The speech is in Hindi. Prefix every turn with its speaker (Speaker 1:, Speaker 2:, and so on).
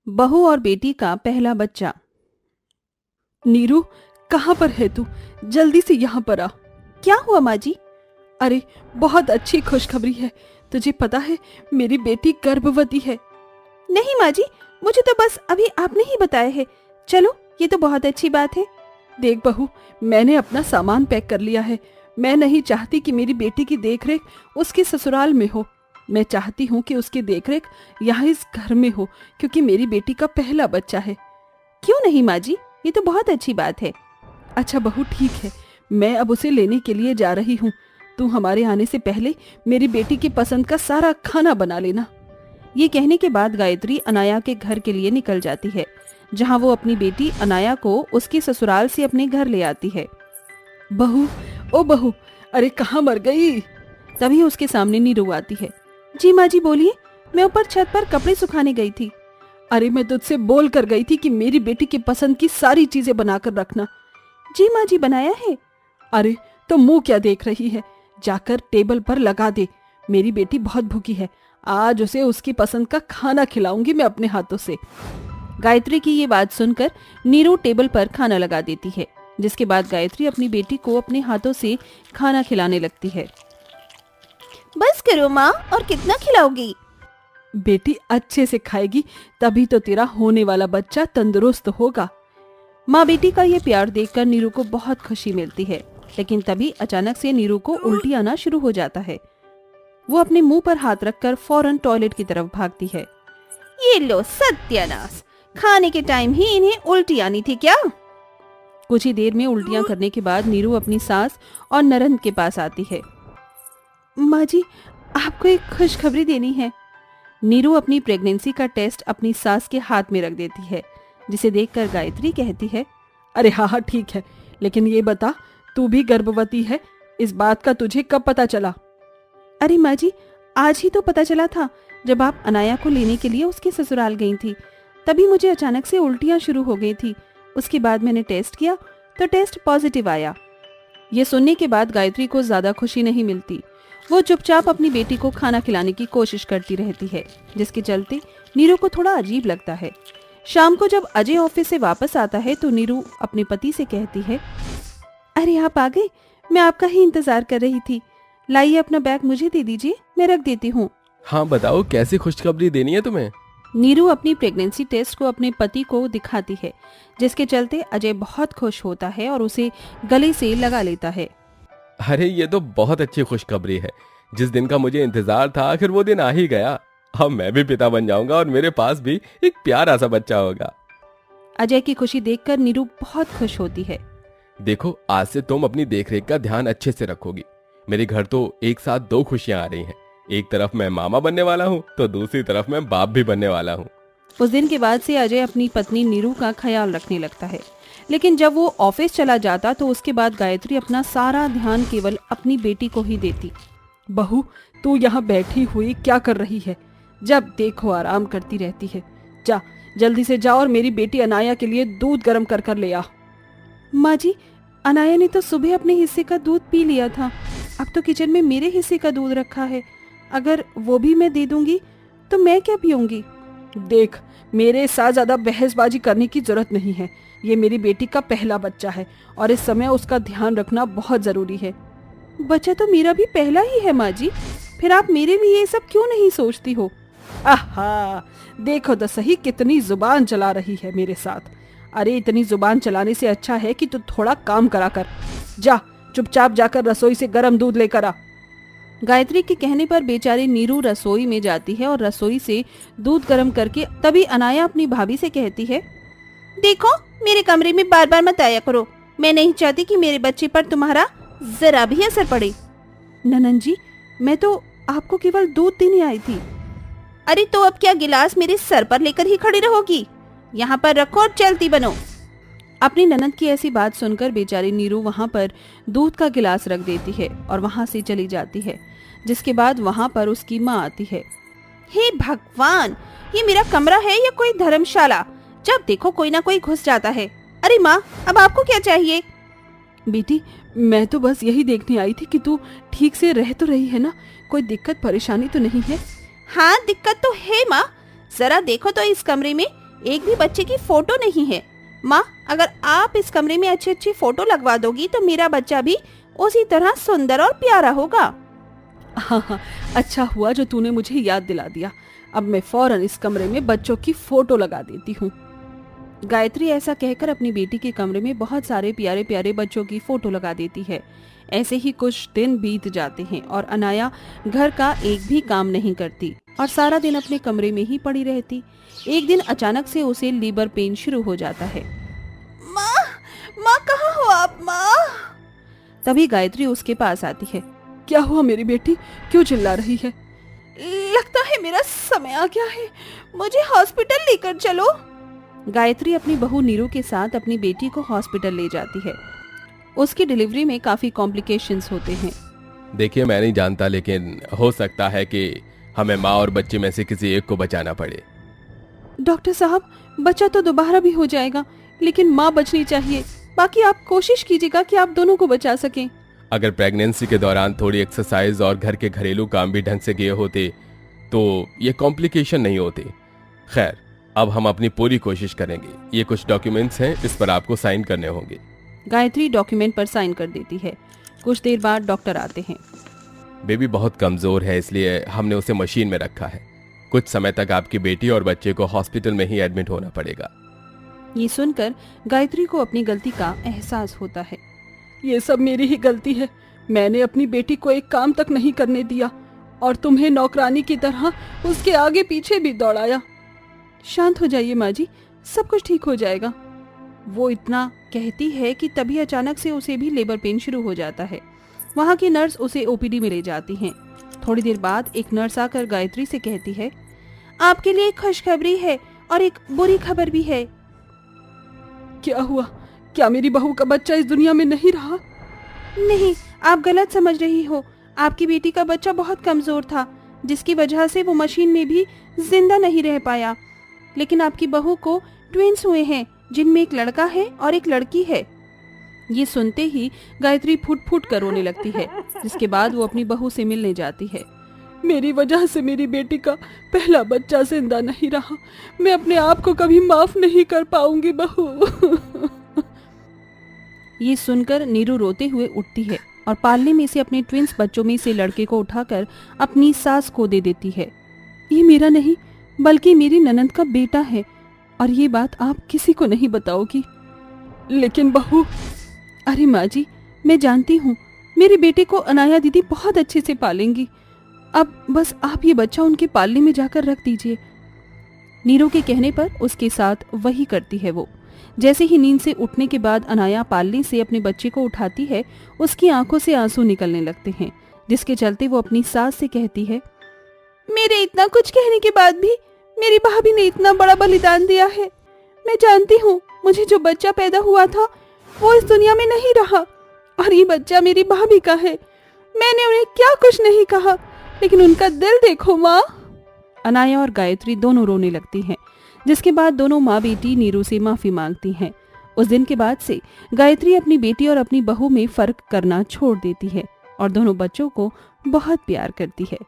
Speaker 1: बहू और बेटी का पहला बच्चा।
Speaker 2: नीरू, कहाँ पर है तू? जल्दी से यहाँ पर आ।
Speaker 1: क्या हुआ माँ जी?
Speaker 2: अरे, बहुत अच्छी खुशखबरी है। तुझे पता है, मेरी बेटी गर्भवती है।
Speaker 1: नहीं माँ जी, मुझे तो बस अभी आपने ही बताया है। चलो, ये तो बहुत अच्छी बात है।
Speaker 2: देख बहू, मैंने अपना सामान पैक कर लिया है। मैं नहीं चाहती कि मेरी बेटी की देखरेख उसके ससुराल में हो। मैं चाहती हूँ कि उसकी देखरेख यहाँ इस घर में हो, क्योंकि मेरी बेटी का पहला बच्चा है।
Speaker 1: क्यों नहीं माँ जी, ये तो बहुत अच्छी बात है।
Speaker 2: अच्छा बहू, ठीक है, मैं अब उसे लेने के लिए जा रही हूँ। तू हमारे आने से पहले मेरी बेटी की पसंद का सारा खाना बना लेना।
Speaker 1: ये कहने के बाद गायत्री अनाया के घर के लिए निकल जाती है, जहाँ वो अपनी बेटी अनाया को उसके ससुराल से अपने घर ले आती है।
Speaker 2: बहू, ओ बहू, अरे कहाँ मर गई?
Speaker 1: तभी उसके सामने नीरू आती है। जी माँ जी बोलिए, मैं ऊपर छत पर कपड़े सुखाने गई थी।
Speaker 2: अरे, मैं तुझसे बोल कर गई थी कि मेरी बेटी की पसंद की सारी चीजें बनाकर रखना।
Speaker 1: जी माँ जी, बनाया है।
Speaker 2: अरे, तो मुंह क्या देख रही है? जाकर टेबल पर लगा दे। मेरी बेटी बहुत भूखी है, आज उसे उसकी पसंद का खाना खिलाऊंगी मैं अपने हाथों से।
Speaker 1: गायत्री की ये बात सुनकर नीरू टेबल पर खाना लगा देती है, जिसके बाद गायत्री अपनी बेटी को अपने हाथों से खाना खिलाने लगती है। बस करो माँ, और कितना खिलाओगी?
Speaker 2: बेटी अच्छे से खाएगी तभी तो तेरा होने वाला बच्चा तंदुरुस्त होगा।
Speaker 1: माँ बेटी का ये प्यार देखकर नीरू को बहुत खुशी मिलती है, लेकिन तभी अचानक से नीरू को उल्टी आना शुरू हो जाता है। वो अपने मुंह पर हाथ रखकर फौरन टॉयलेट की तरफ भागती है। ये लो सत्यानाश, खाने के टाइम ही इन्हें उल्टी आनी थी क्या? कुछ ही देर में उल्टियां करने के बाद नीरू अपनी सास और नरंद के पास आती है। माँ जी, आपको एक खुशखबरी देनी है। नीरू अपनी प्रेगनेंसी का टेस्ट अपनी सास के हाथ में रख देती है, जिसे देखकर गायत्री कहती है,
Speaker 2: अरे हाँ हाँ ठीक है, लेकिन ये बता, तू भी गर्भवती है? इस बात का तुझे कब पता चला?
Speaker 1: अरे माँ जी, आज ही तो पता चला था, जब आप अनाया को लेने के लिए उसके ससुराल गई थी। तभी मुझे अचानक से उल्टियाँ शुरू हो गई थी। उसके बाद मैंने टेस्ट किया तो टेस्ट पॉजिटिव आया। ये सुनने के बाद गायत्री को ज्यादा खुशी नहीं मिलती। वो चुपचाप अपनी बेटी को खाना खिलाने की कोशिश करती रहती है, जिसके चलते नीरू को थोड़ा अजीब लगता है। शाम को जब अजय ऑफिस से वापस आता है तो नीरू अपने पति से कहती है, अरे आप आ गए, मैं आपका ही इंतजार कर रही थी। लाइए अपना बैग मुझे दे दीजिए, मैं रख देती हूँ।
Speaker 3: हाँ बताओ, कैसी खुशखबरी देनी है तुम्हें?
Speaker 1: नीरू अपनी प्रेगनेंसी टेस्ट को अपने पति को दिखाती है, जिसके चलते अजय बहुत खुश होता है और उसे गले से लगा लेता है।
Speaker 3: अरे ये तो बहुत अच्छी खुशखबरी है। जिस दिन का मुझे इंतजार था, आखिर वो दिन आ ही गया। अब मैं भी पिता बन जाऊंगा और मेरे पास भी एक प्यारा सा बच्चा होगा।
Speaker 1: अजय की खुशी देखकर नीरू बहुत खुश होती है।
Speaker 3: देखो, आज से तुम अपनी देखरेख का ध्यान अच्छे से रखोगी। मेरे घर तो एक साथ दो खुशियां आ रही हैं। एक तरफ मैं मामा बनने वाला हूँ तो दूसरी तरफ मैं बाप भी बनने वाला हूँ।
Speaker 1: उस दिन के बाद से अजय अपनी पत्नी नीरू का ख्याल रखने लगता है, लेकिन जब वो ऑफिस चला जाता तो उसके बाद गायत्री अपना सारा ध्यान केवल अपनी बेटी को ही देती।
Speaker 2: बहू, तू यहाँ बैठी हुई क्या कर रही है? जब देखो आराम करती रहती है। जा, जल्दी से जा और मेरी बेटी अनाया के लिए दूध गर्म कर कर ले आ।
Speaker 1: माँ जी, अनाया ने तो सुबह अपने हिस्से का दूध पी लिया था। अब तो किचन में मेरे हिस्से का दूध रखा है। अगर वो भी मैं दे दूंगी तो मैं क्या पीऊंगी?
Speaker 2: देख, मेरे साथ ज्यादा बहसबाजी करने की जरूरत नहीं है। ये मेरी बेटी का पहला बच्चा है और इस समय उसका ध्यान रखना बहुत जरूरी है।
Speaker 1: बच्चा तो मेरा भी पहला ही है माँ जी, फिर आप मेरे लिए ये सब क्यों नहीं सोचती हो?
Speaker 2: आहा, देखो तो सही कितनी जुबान चला रही है मेरे साथ। अरे, इतनी जुबान चलाने से अच्छा है कि तू थोड़ा काम करा कर। जा, चुपचाप जाकर रसोई से गर्म दूध लेकर आ।
Speaker 1: गायत्री के कहने पर बेचारी नीरू रसोई में जाती है और रसोई से दूध गर्म करके तभी अनाया अपनी भाभी से कहती है, देखो, मेरे कमरे में बार बार मत आया करो। मैं नहीं चाहती कि मेरे बच्चे पर तुम्हारा जरा भी असर पड़े। ननन जी, मैं तो आपको केवल दूध देने आई थी। अरे तो अब क्या गिलास मेरे सर पर लेकर ही खड़ी रहोगी? यहाँ पर रखो और चलती बनो। अपनी ननद की ऐसी बात सुनकर बेचारी नीरू वहाँ पर दूध का गिलास रख देती है और वहाँ से चली जाती है, जिसके बाद वहाँ पर उसकी माँ आती है। हे भगवान, ये मेरा कमरा है या कोई धर्मशाला? जब देखो कोई ना कोई घुस जाता है। अरे माँ, अब आपको क्या चाहिए?
Speaker 2: बेटी, मैं तो बस यही देखने आई थी कि तू ठीक से रह तो रही है ना? कोई दिक्कत परेशानी तो नहीं है?
Speaker 1: हाँ, दिक्कत तो है माँ। जरा देखो तो इस कमरे में एक भी बच्चे की फोटो नहीं है। माँ, अगर आप इस कमरे में अच्छी अच्छी फोटो लगवा दोगी तो मेरा बच्चा भी उसी तरह सुंदर और प्यारा होगा।
Speaker 2: हाँ, अच्छा हुआ जो तूने मुझे याद दिला दिया। अब मैं फौरन इस कमरे में बच्चों की फोटो लगा देती हूँ।
Speaker 1: गायत्री ऐसा कहकर अपनी बेटी के कमरे में बहुत सारे प्यारे प्यारे बच्चों की फोटो लगा देती है। ऐसे ही कुछ दिन बीत जाते हैं और अनाया घर का एक भी काम नहीं करती और सारा दिन अपने कमरे में ही पड़ी रहती। एक दिन अचानक से उसे लीवर पेन शुरू हो जाता है। माँ, माँ कहाँ हो आप माँ? तभी गायत्री उसके पास आती है।
Speaker 2: क्या हुआ मेरी बेटी, क्यों चिल्ला रही है?
Speaker 1: लगता है मेरा समय आ गया है, मुझे हॉस्पिटल लेकर चलो। गायत्री अपनी बहू नीरू के साथ अपनी बेटी को हॉस्पिटल ले जाती है। उसकी डिलीवरी में काफी कॉम्प्लिकेशंस होते हैं।
Speaker 3: देखिए, मैं नहीं जानता, लेकिन हो सकता है कि हमें माँ और बच्चे में से किसी एक को बचाना पड़े।
Speaker 2: डॉक्टर साहब, बच्चा तो दोबारा भी हो जाएगा, लेकिन माँ बचनी चाहिए। बाकी आप कोशिश कीजिएगा कि आप दोनों को बचा सकें।
Speaker 3: अगर प्रेगनेंसी के दौरान थोड़ी एक्सरसाइज और घर के घरेलू काम भी ढंग से किए होते तो ये कॉम्प्लिकेशन नहीं होती। खैर, अब हम अपनी पूरी कोशिश करेंगे। ये कुछ डॉक्यूमेंट्स हैं, इस पर आपको साइन करने होंगे।
Speaker 1: गायत्री डॉक्यूमेंट पर साइन कर देती है। कुछ देर बाद डॉक्टर आते हैं।
Speaker 3: बेबी बहुत कमजोर है, इसलिए हमने उसे मशीन में रखा है। कुछ समय तक आपकी बेटी और बच्चे को हॉस्पिटल में ही एडमिट होना पड़ेगा।
Speaker 1: ये सुनकर गायत्री को अपनी गलती का एहसास होता है।
Speaker 2: ये सब मेरी ही गलती है। मैंने अपनी बेटी को एक काम तक नहीं करने दिया और तुम्हें नौकरानी की तरह उसके आगे पीछे भी दौड़ाया।
Speaker 1: शांत हो जाइए माँ जी, सब कुछ ठीक हो जाएगा। वो इतना कहती है कि तभी अचानक से उसे भी लेबर पेन शुरू हो जाता है। वहाँ की नर्स उसे ओपीडी में ले जाती हैं। थोड़ी देर बाद एक नर्स आकर गायत्री से कहती है, आपके लिए एक खुशखबरी है और एक बुरी खबर भी है।
Speaker 2: क्या हुआ? क्या मेरी बहू का बच्चा इस दुनिया में नहीं रहा?
Speaker 1: नहीं, आप गलत समझ रही हो। आपकी बेटी का बच्चा बहुत कमजोर था, जिसकी वजह से वो मशीन में भी जिंदा नहीं रह पाया। लेकिन आपकी बहू को ट्विंस हुए हैं, जिनमें एक लड़का है और एक लड़की है। ये सुनते ही गायत्री फुट फुट कर रोने लगती है, जिसके बाद वो अपनी बहू से मिलने जाती है।
Speaker 2: मेरी वजह से मेरी बेटी का पहला बच्चा जिंदा नहीं रहा। मैं अपने आप को कभी माफ नहीं कर पाऊंगी बहू।
Speaker 1: ये सुनकर नीरू रोते हुए उठती है और पालने में से अपने ट्विंस बच्चों में से लड़के को उठाकर अपनी सास को दे देती है।
Speaker 2: ये मेरा नहीं, बल्कि मेरी ननद का बेटा है और ये बात आप किसी को नहीं बताओगी। लेकिन बहू,
Speaker 1: अरे माँ जी, मैं जानती हूँ मेरे बेटे को अनाया दीदी बहुत अच्छे से पालेंगी। अब बस आप ये बच्चा उनके पालने में जाकर रख दीजिए। नीरू के कहने पर उसके साथ वही करती है वो। जैसे ही नींद से उठने के बाद अनाया पालने से अपने बच्चे को उठाती है, उसकी आंखों से आंसू निकलने लगते हैं, जिसके चलते वो अपनी सास से कहती है, मेरे इतना कुछ कहने के बाद भी मेरी भाभी ने इतना बड़ा बलिदान दिया है। मैं जानती हूँ मुझे जो बच्चा पैदा हुआ था वो इस दुनिया में नहीं रहा और ये बच्चा मेरी भाभी का है। मैंने उन्हें क्या कुछ नहीं कहा, लेकिन उनका दिल देखो माँ। अनाया और गायत्री दोनों रोने लगती हैं, जिसके बाद दोनों माँ बेटी नीरू से माफी मांगती हैं। उस दिन के बाद से गायत्री अपनी बेटी और अपनी बहू में फर्क करना छोड़ देती है और दोनों बच्चों को बहुत प्यार करती है।